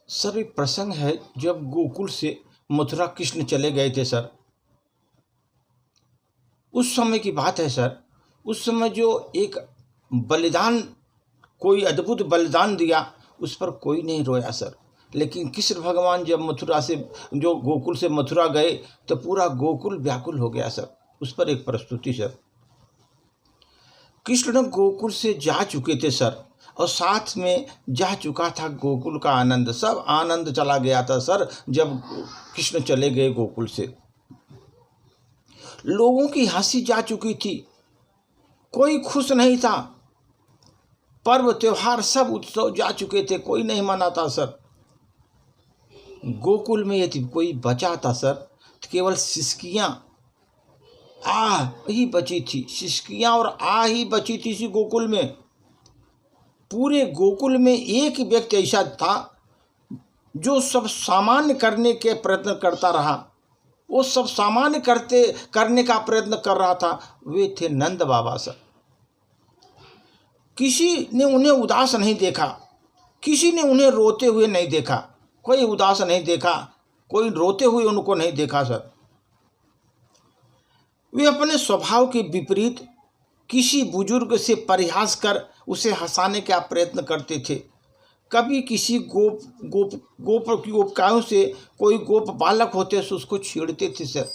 Sir एक प्रसंग है, जब गोकुल से मथुरा कृष्ण चले गए थे सर, उस समय की बात है सर। उस समय जो एक बलिदान, कोई अद्भुत बलिदान दिया, उस पर कोई नहीं रोया सर। लेकिन कृष्ण भगवान जब मथुरा से, जो गोकुल से मथुरा गए, तो पूरा गोकुल व्याकुल हो गया सर। उस पर एक प्रस्तुति सर। कृष्ण गोकुल से जा चुके थे सर, और साथ में जा चुका था गोकुल का आनंद। सब आनंद चला गया था सर जब कृष्ण चले गए गोकुल से। लोगों की हंसी जा चुकी थी, कोई खुश नहीं था। पर्व त्योहार सब उत्सव जा चुके थे, कोई नहीं मनाता सर। गोकुल में यदि कोई बचा था सर, तो केवल सिसकियां, आह ही बची थी। सिसकियां और आह ही बची थी इसी गोकुल में। पूरे गोकुल में एक व्यक्ति ऐसा था जो सब सामान्य करने के प्रयत्न करता रहा। वो सब सामान्य करने का प्रयत्न कर रहा था। वे थे नंद बाबा सर। किसी ने उन्हें उदास नहीं देखा, किसी ने उन्हें रोते हुए नहीं देखा। कोई उदास नहीं देखा, कोई रोते हुए उनको नहीं देखा सर। वे अपने स्वभाव के विपरीत किसी बुजुर्ग से परिहास कर उसे हंसाने का प्रयत्न करते थे। कभी किसी गोप की गोपिकाओं से, कोई गोप बालक होते से उसको छेड़ते थे सर,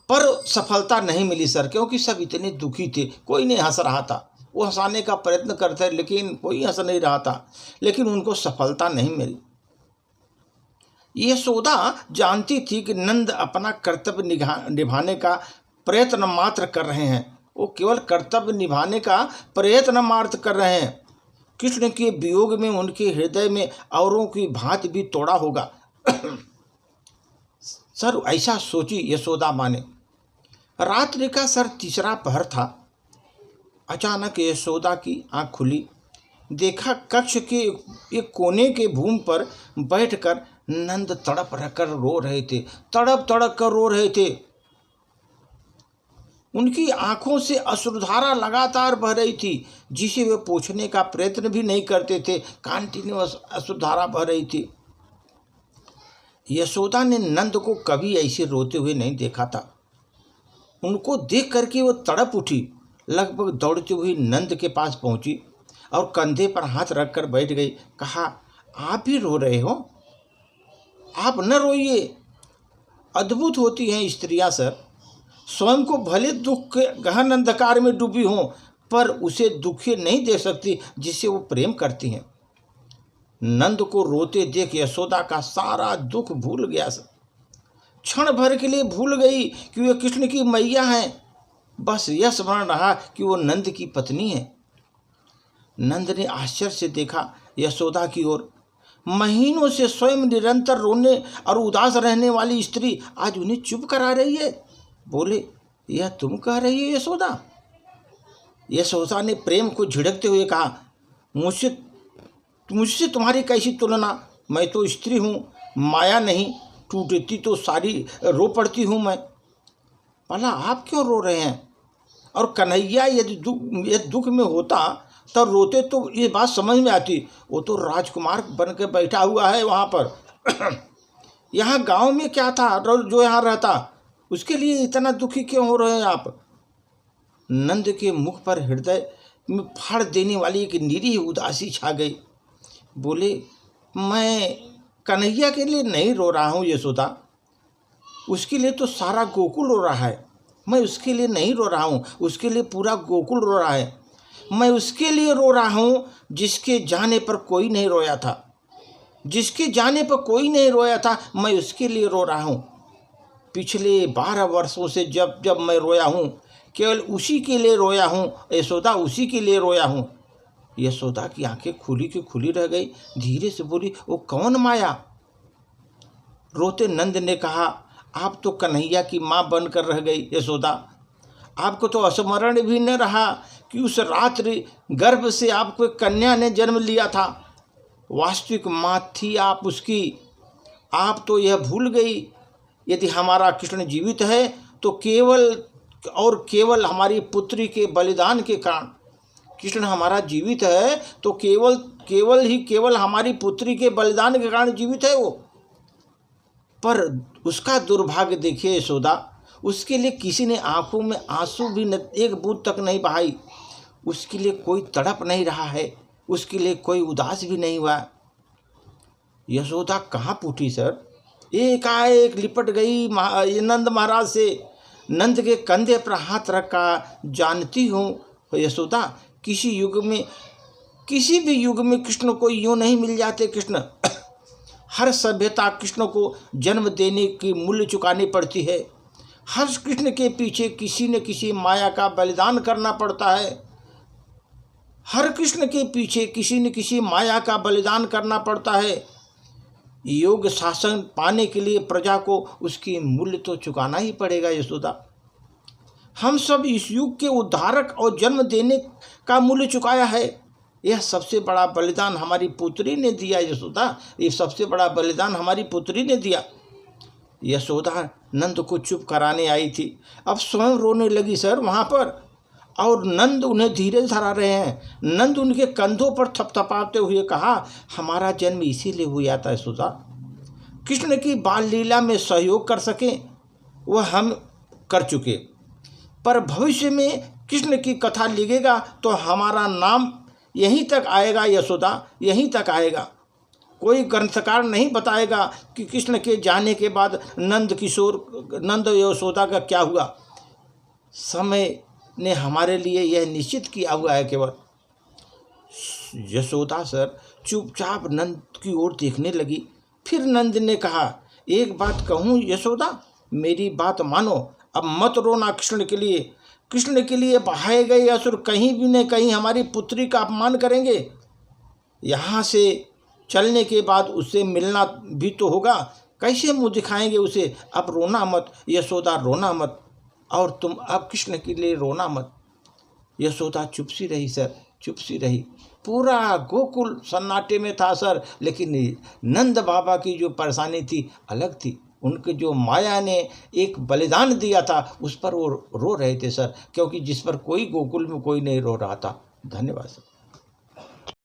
पर सफलता नहीं मिली सर, क्योंकि सब इतने दुखी थे। कोई नहीं हंस रहा था। वो हंसाने का प्रयत्न करते, लेकिन कोई हंस नहीं रहा था, लेकिन उनको सफलता नहीं मिली। यशोदा जानती थी कि नंद अपना कर्तव्य निभाने का प्रयत्न मात्र कर रहे हैं। वो केवल कर्तव्य निभाने का प्रयत्न मात्र कर रहे हैं। कृष्ण के वियोग में उनके हृदय में औरों की भांति भी तोड़ा होगा सर। ऐसा सोची यशोदा माँ ने। रात्रि का सर तीसरा पहर था। अचानक यशोदा की आंख खुली। देखा कक्ष के एक कोने के भूमि पर बैठकर नंद तड़प कर रो रहे थे, तड़प कर रो रहे थे। उनकी आंखों से अश्रुधारा लगातार बह रही थी, जिसे वे पोंछने का प्रयत्न भी नहीं करते थे। कंटिन्यूअस अश्रुधारा बह रही थी। यशोदा ने नंद को कभी ऐसे रोते हुए नहीं देखा था। उनको देख करके वो तड़प उठी। लगभग दौड़ती हुई नंद के पास पहुंची और कंधे पर हाथ रखकर बैठ गई। कहा, आप भी रो रहे हो? आप न रोइए। अद्भुत होती हैं स्त्रियां सर। स्वयं को भले दुख के गहन अंधकार में डूबी हों, पर उसे दुखी नहीं देख सकती जिसे वो प्रेम करती हैं। नंद को रोते देख यशोदा का सारा दुख भूल गया सर। क्षण भर के लिए भूल गई कि वे कृष्ण की मैया हैं। बस यह स्मरण रहा कि वो नंद की पत्नी है। नंद ने आश्चर्य से देखा यशोदा की ओर। महीनों से स्वयं निरंतर रोने और उदास रहने वाली स्त्री आज उन्हें चुप करा रही है। बोले, यह तुम कह रही है यशोदा? यशोदा ने प्रेम को झिड़कते हुए कहा, मुझसे तुम्हारी कैसी तुलना? मैं तो स्त्री हूँ, माया नहीं। टूटती तो सारी रो पड़ती हूँ मैं। भला आप क्यों रो रहे हैं? और कन्हैया यदि दुख में होता तब रोते तो ये बात समझ में आती। वो तो राजकुमार बन के बैठा हुआ है वहाँ पर यहाँ गांव में क्या था जो यहाँ रहता, उसके लिए इतना दुखी क्यों हो रहे हैं आप? नंद के मुख पर हृदय में फाड़ देने वाली एक निरीह उदासी छा गई। बोले, मैं कन्हैया के लिए नहीं रो रहा हूँ यशोदा, उसके लिए तो सारा गोकुल रो रहा है। मैं उसके लिए नहीं रो रहा हूँ, उसके लिए पूरा गोकुल रो रहा है। मैं उसके लिए रो रहा हूँ जिसके जाने पर कोई नहीं रोया था। जिसके जाने पर कोई नहीं रोया था, मैं उसके लिए रो रहा हूँ। पिछले 12 वर्षों से जब जब मैं रोया हूँ, केवल उसी के लिए रोया हूँ यशोदा, उसी के लिए रोया हूँ। यशोदा की आंखें खुली की खुली रह गई। धीरे से बोली, वो कौन माया? रोते नंद ने कहा, आप तो कन्हैया की माँ बनकर रह गई यशोदा। आपको तो स्मरण भी न रहा कि उस रात्रि गर्भ से आपको एक कन्या ने जन्म लिया था। वास्तविक माँ थी आप उसकी। आप तो यह भूल गई, यदि हमारा कृष्ण जीवित है तो केवल और केवल हमारी पुत्री के बलिदान के कारण, कृष्ण हमारा जीवित है तो केवल हमारी पुत्री के बलिदान के कारण जीवित है वो। पर उसका दुर्भाग्य देखिए यशोदा, उसके लिए किसी ने आंखों में आंसू भी एक बूंद तक नहीं बहाई, उसके लिए कोई तड़प नहीं रहा है, उसके लिए कोई उदास भी नहीं हुआ। यशोदा कहाँ पूछी सर, एकाएक लिपट गई नंद महाराज से, नंद के कंधे पर हाथ रखा। जानती हूँ यशोदा, किसी भी युग में कृष्ण को यूँ नहीं मिल जाते। कृष्ण हर सभ्यता कृष्ण को जन्म देने की मूल्य चुकानी पड़ती है। हर कृष्ण के पीछे किसी न किसी माया का बलिदान करना पड़ता है। हर कृष्ण के पीछे किसी न किसी माया का बलिदान करना पड़ता है। योग शासन पाने के लिए प्रजा को उसकी मूल्य तो चुकाना ही पड़ेगा यशोदा। हम सब इस युग के उद्धारक और जन्म देने का मूल्य चुकाया है। यह सबसे बड़ा बलिदान हमारी पुत्री ने दिया यशोदा, ये सबसे बड़ा बलिदान हमारी पुत्री ने दिया। यशोदा नंद को चुप कराने आई थी, अब स्वयं रोने लगी सर वहाँ पर, और नंद उन्हें धीरे धरा रहे हैं। नंद उनके कंधों पर थपथपाते हुए कहा, हमारा जन्म इसीलिए हुआ था यशोदा, कृष्ण की बाल लीला में सहयोग कर सकें, वह हम कर चुके, पर भविष्य में कृष्ण की कथा लिखेगा तो हमारा नाम यहीं तक आएगा यशोदा, यहीं तक आएगा। कोई ग्रंथकार नहीं बताएगा कि कृष्ण के जाने के बाद नंद यशोदा का क्या हुआ। समय ने हमारे लिए यह निश्चित किया हुआ है केवल। यशोदा सर चुपचाप नंद की ओर देखने लगी। फिर नंद ने कहा, एक बात कहूँ यशोदा, मेरी बात मानो, अब मत रोना। कृष्ण के लिए बहाए गए असुर कहीं भी न कहीं हमारी पुत्री का अपमान करेंगे। यहाँ से चलने के बाद उससे मिलना भी तो होगा, कैसे मुँह दिखाएंगे उसे। अब रोना मत यशोदा, रोना मत, और तुम अब कृष्ण के लिए रोना मत। यशोदा चुप सी रही सर, चुप सी रही। पूरा गोकुल सन्नाटे में था सर, लेकिन नंद बाबा की जो परेशानी थी अलग थी। उनके जो माया ने एक बलिदान दिया था उस पर वो रो रहे थे सर, क्योंकि जिस पर कोई गोकुल में कोई नहीं रो रहा था। धन्यवाद सर।